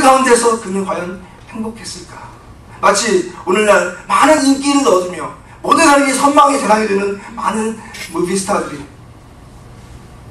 가운데서 그는 과연 행복했을까? 마치 오늘날 많은 인기를 얻으며 모든 사람이 선망의 대상이 되는 많은 무비스타들이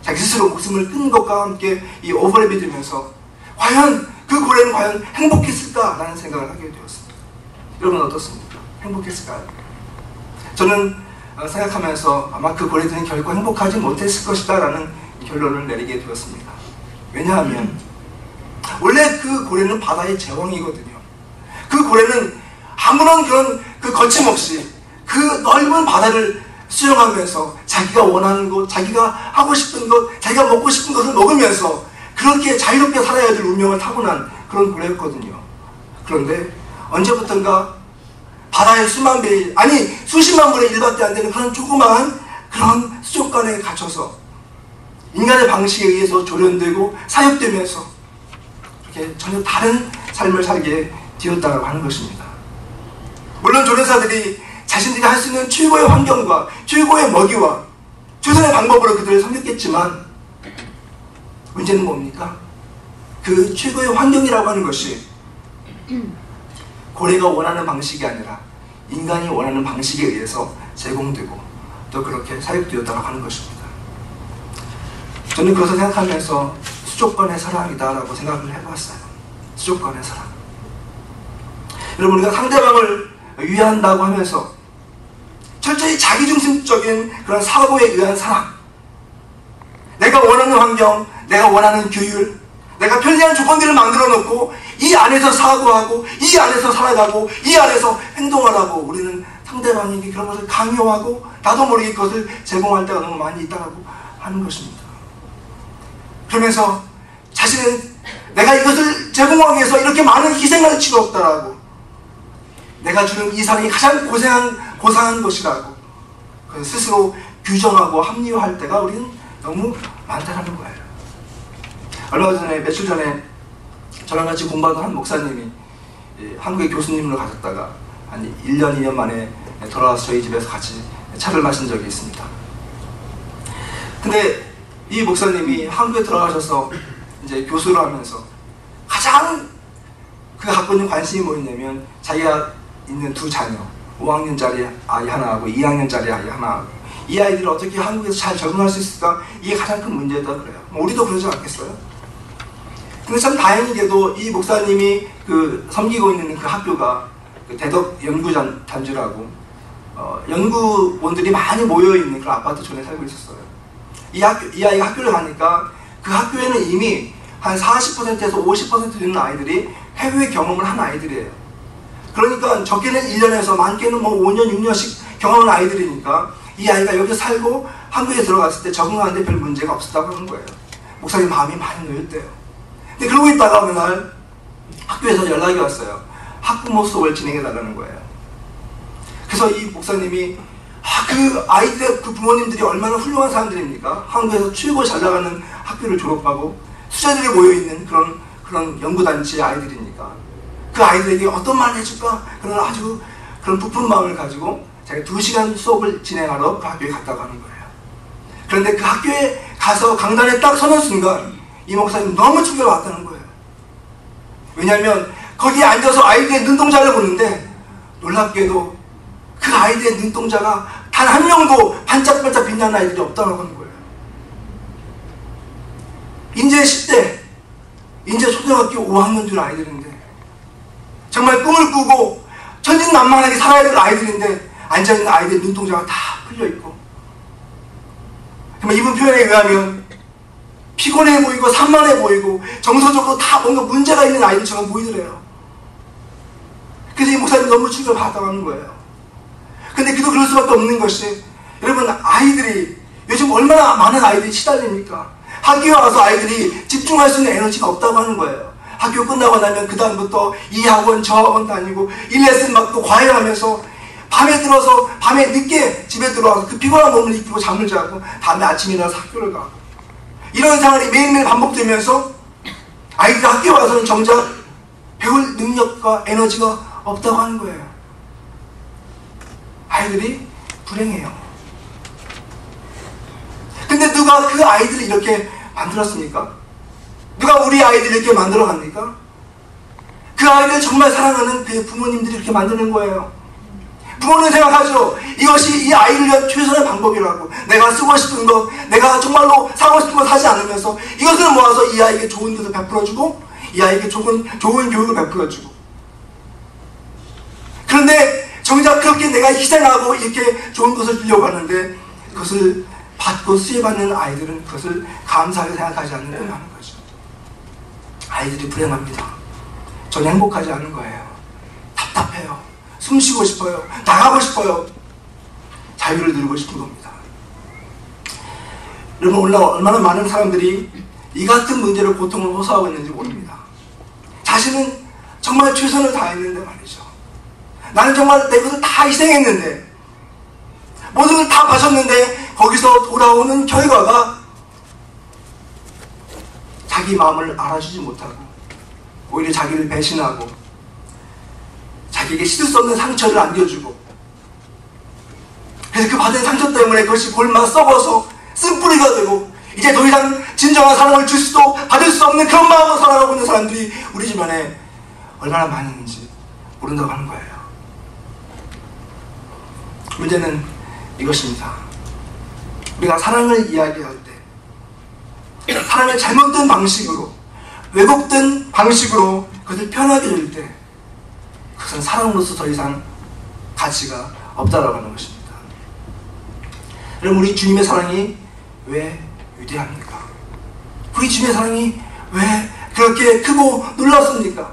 자기 스스로 목숨을 끊는 것과 함께 이 오버랩이 되면서 과연 그 고래는 과연 행복했을까라는 생각을 하게 되었습니다. 여러분 어떻습니까? 행복했을까요? 저는 생각하면서 아마 그 고래들은 결코 행복하지 못했을 것이다 라는 결론을 내리게 되었습니다. 왜냐하면 원래 그 고래는 바다의 제왕이거든요. 그 고래는 아무런 그런 그 거침없이 그 넓은 바다를 수영하면서 자기가 원하는 것, 자기가 하고 싶은 것, 자기가 먹고 싶은 것을 먹으면서 그렇게 자유롭게 살아야 될 운명을 타고난 그런 고래였거든요. 그런데 언제부턴가 바다의 수만 배, 아니 수십만 분의 1밖에 안 되는 그런 조그마한 그런 수족관에 갇혀서 인간의 방식에 의해서 조련되고 사육되면서 이렇게 전혀 다른 삶을 살게 되었다고 하는 것입니다. 물론 조련사들이 자신들이 할 수 있는 최고의 환경과 최고의 먹이와 최선의 방법으로 그들을 섬겼겠지만 문제는 뭡니까? 그 최고의 환경이라고 하는 것이 고래가 원하는 방식이 아니라 인간이 원하는 방식에 의해서 제공되고 또 그렇게 사육되었다고 하는 것입니다. 저는 그것을 생각하면서 수족관의 사랑이다라고 생각을 해봤어요. 수족관의 사랑. 여러분, 우리가 상대방을 위한다고 하면서 철저히 자기중심적인 그런 사고에 의한 사랑, 내가 원하는 환경, 내가 원하는 규율, 내가 편리한 조건들을 만들어 놓고 이 안에서 사고하고 이 안에서 살아가고 이 안에서 행동하라고 우리는 상대방에게 그런 것을 강요하고 나도 모르게 그것을 제공할 때가 너무 많이 있다고 하는 것입니다. 그러면서 자신은 내가 이것을 제공하기 위해서 이렇게 많은 희생을 치렀다라고, 내가 주는 이 사랑이 가장 고상한 것이라고 스스로 규정하고 합리화할 때가 우리는 너무 많다는 거예요. 얼마 전에, 며칠 전에 저랑 같이 공부하던 한 목사님이 한국의 교수님으로 가셨다가 한 1년, 2년 만에 돌아와서 저희 집에서 같이 차를 마신 적이 있습니다. 근데 이 목사님이 한국에 들어가셔서 이제 교수를 하면서 가장 그가 갖고 있는 관심이 뭐였냐면 자기가 있는 두 자녀, 5학년짜리 아이 하나하고 2학년짜리 아이 하나하고 이 아이들을 어떻게 한국에서 잘 적응할 수 있을까? 이게 가장 큰 문제다 그래요. 우리도 그러지 않겠어요? 근데 참 다행히게도 이 목사님이 그 섬기고 있는 그 학교가 그 대덕 연구단지라고 연구원들이 많이 모여있는 그런 아파트촌에 살고 있었어요. 이 아이가 학교를 가니까 그 학교에는 이미 한 40%에서 50% 되는 아이들이 해외 경험을 한 아이들이에요. 그러니까 적게는 1년에서 많게는 뭐 5년, 6년씩 경험한 아이들이니까 이 아이가 여기 살고 한국에 들어갔을 때 적응하는데 별 문제가 없었다고 하는 거예요. 목사님 마음이 많이 놓였대요. 근데 그러고 있다가 어느 날 학교에서 연락이 왔어요. 학부모 수업을 진행해달라는 거예요. 그래서 이 목사님이 그 아이들의 그 부모님들이 얼마나 훌륭한 사람들입니까? 한국에서 최고 잘 나가는 학교를 졸업하고 수자들이 모여있는 그런 연구단체의 아이들이니까 그 아이들에게 어떤 말을 해줄까? 그런 아주 그런 부푼 마음을 가지고 자기가 2시간 수업을 진행하러 그 학교에 갔다고 하는 거예요. 그런데 그 학교에 가서 강단에 딱 서는 순간 이 목사님 너무 충격을 받았다는 거예요. 왜냐하면 거기에 앉아서 아이들의 눈동자를 보는데 놀랍게도 그 아이들의 눈동자가 단 한 명도 반짝반짝 빛나는 아이들이 없다고 하는 거예요. 인제 10대, 인제 초등학교 5학년 된 아이들인데 정말 꿈을 꾸고 천진난만하게 살아야 될 아이들인데 앉아있는 아이들의 눈동자가 다 풀려있고, 정말 이분 표현에 의하면 피곤해 보이고 산만해 보이고 정서적으로 다 뭔가 문제가 있는 아이들처럼 보이더래요. 그래서 이 목사님 너무 충격을 받았다고 하는 거예요. 근데 그도 그럴 수밖에 없는 것이, 여러분 아이들이 요즘 얼마나 많은 아이들이 시달립니까? 학교에 와서 아이들이 집중할 수 있는 에너지가 없다고 하는 거예요. 학교 끝나고 나면 그 다음부터 이 학원 저 학원 다니고 1레슨 받고 과외하면서 밤에 들어서 밤에 늦게 집에 들어와서 그 피곤한 몸을 익히고 잠을 자고 다음에 아침에 일어나서 학교를 가고, 이런 생활이 매일매일 반복되면서 아이들이 학교에 와서는 정작 배울 능력과 에너지가 없다고 하는 거예요. 아이들이 불행해요. 근데 누가 그 아이들을 이렇게 만들었습니까? 누가 우리 아이들을 이렇게 만들어 갑니까? 그 아이를 정말 사랑하는 그 부모님들이 이렇게 만드는 거예요. 부모는 생각하죠. 이것이 이 아이를 위한 최선의 방법이라고. 내가 쓰고 싶은 것, 내가 정말로 사고 싶은 것 사지 않으면서 이것을 모아서 이 아이에게 좋은 것을 베풀어주고, 이 아이에게 좋은 교육을 베풀어주고. 그런데 정작 그렇게 내가 희생하고 이렇게 좋은 것을 주려고 하는데, 그것을 받고 수혜받는 아이들은 그것을 감사하게 생각하지 않는 게 많은 거죠. 아이들이 불행합니다. 전 행복하지 않은 거예요. 답답해요. 숨 쉬고 싶어요. 나가고 싶어요. 자유를 누리고 싶은 겁니다. 여러분, 얼마나 많은 사람들이 이 같은 문제로 고통을 호소하고 있는지 모릅니다. 자신은 정말 최선을 다했는데 말이죠. 나는 정말 내 것을 다 희생했는데, 모든 걸 다 바쳤는데, 거기서 돌아오는 결과가 자기 마음을 알아주지 못하고, 오히려 자기를 배신하고, 자기에게 씻을 수 없는 상처를 안겨주고, 그래서 그 받은 상처 때문에 그것이 골마 썩어서 쓴뿌리가 되고, 이제 더 이상 진정한 사랑을 줄 수도 받을 수 없는 그런 마음으로 살아가고 있는 사람들이 우리 주변에 얼마나 많이 있는지 모른다고 하는 거예요. 문제는 이것입니다. 우리가 사랑을 이야기할 때, 사랑을 잘못된 방식으로, 왜곡된 방식으로 그것을 편하게 줄 때, 그것은 사랑으로서 더 이상 가치가 없다라고 하는 것입니다. 여러분, 우리 주님의 사랑이 왜 위대합니까? 우리 주님의 사랑이 왜 그렇게 크고 놀랍습니까?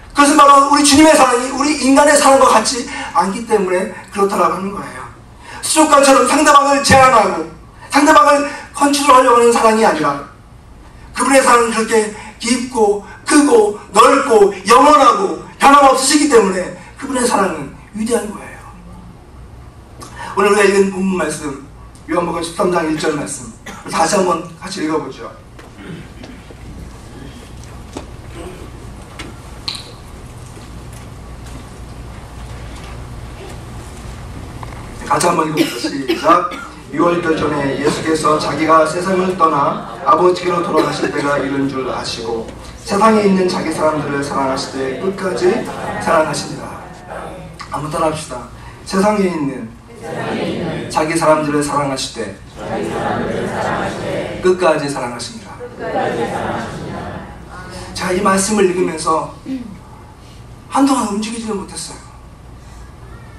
그것은 바로 우리 주님의 사랑이 우리 인간의 사랑과 같지 않기 때문에 그렇다라고 하는 거예요. 수족관처럼 상대방을 제한하고 상대방을 컨트롤하려고 하는 사랑이 아니라, 그분의 사랑은 그렇게 깊고 크고 넓고 영원하고 변함없으시기 때문에 그분의 사랑은 위대한 거예요. 오늘 우리가 읽은 본문 말씀, 요한복음 13장 1절 말씀 다시 한번 같이 읽어보죠. 같이 한번 읽어보죠. 시작. 6월절 전에 예수께서 자기가 세상을 떠나 아버지께로 돌아가실 때가 이른 줄 아시고 세상에 있는 자기 사람들을 사랑하실 때 끝까지 사랑하시니라. 한번 따라합시다. 세상에 있는 자기 사람들을 사랑하실 때 끝까지 사랑하시니라. 제가 이 말씀을 읽으면서 한동안 움직이지는 못했어요.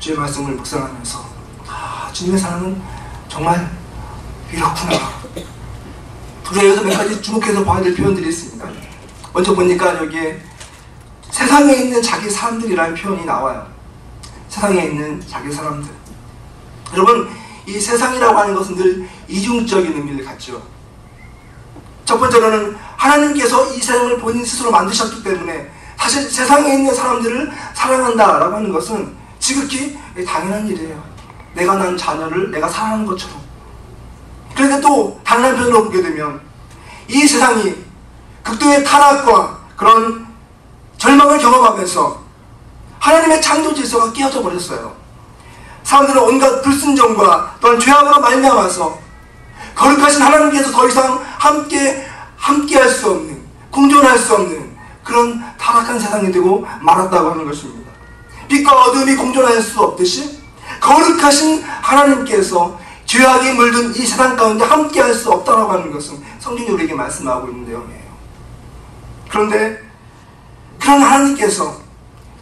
주의 말씀을 묵상하면서 주님의 사랑은 정말 이렇구나. 우리가 여기서 몇 가지 주목해서 봐야 될 표현들이 있습니다. 먼저 보니까 여기에 세상에 있는 자기 사람들이라는 표현이 나와요. 세상에 있는 자기 사람들. 여러분, 이 세상이라고 하는 것은 늘 이중적인 의미를 갖죠. 첫 번째로는 하나님께서 이 세상을 본인 스스로 만드셨기 때문에 사실 세상에 있는 사람들을 사랑한다라고 하는 것은 지극히 당연한 일이에요. 내가 낳은 자녀를 내가 사랑하는 것처럼. 그런데 또 다른 한편으로 보게 되면 이 세상이 극도의 타락과 그런 절망을 경험하면서 하나님의 창조 질서가 깨어져 버렸어요. 사람들은 온갖 불순종과 또한 죄악으로 말미암아서 거룩하신 하나님께서 더 이상 함께 할 수 없는, 공존할 수 없는 그런 타락한 세상이 되고 말았다고 하는 것입니다. 빛과 어둠이 공존할 수 없듯이 거룩하신 하나님께서 죄악이 물든 이 세상 가운데 함께 할 수 없다고 하는 것은 성경이 우리에게 말씀하고 있는 내용이에요. 그런데 그런 하나님께서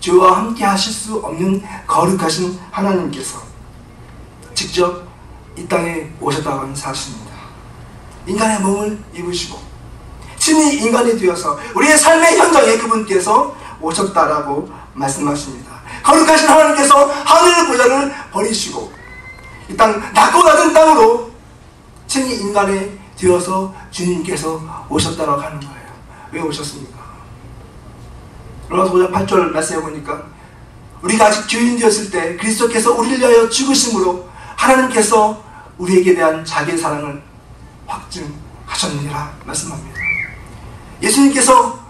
죄와 함께 하실 수 없는 거룩하신 하나님께서 직접 이 땅에 오셨다고 하는 사실입니다. 인간의 몸을 입으시고 친히 인간이 되어서 우리의 삶의 현장에 그분께서 오셨다라고 말씀하십니다. 거룩하신 하나님께서 하늘 보좌를 버리시고 이 땅 낮고 낮은 땅으로 친히 인간이 되어서 주님께서 오셨다라고 하는 거예요. 왜 오셨습니까? 로마서 5장 8절 말씀해 보니까 우리가 아직 죄인 되었을 때 그리스도께서 우리를 위하여 죽으심으로 하나님께서 우리에게 대한 자기의 사랑을 확증하셨느니라 말씀합니다. 예수님께서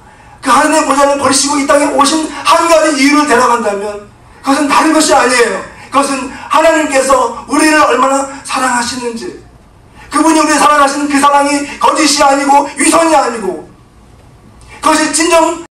그 하나님의 보좌를 버리시고 이 땅에 오신 한 가지 이유를 대라간다면 그것은 다른 것이 아니에요. 그것은 하나님께서 우리를 얼마나 사랑하시는지, 그분이 우리를 사랑하시는 그 사랑이 거짓이 아니고 위선이 아니고 그것이 진정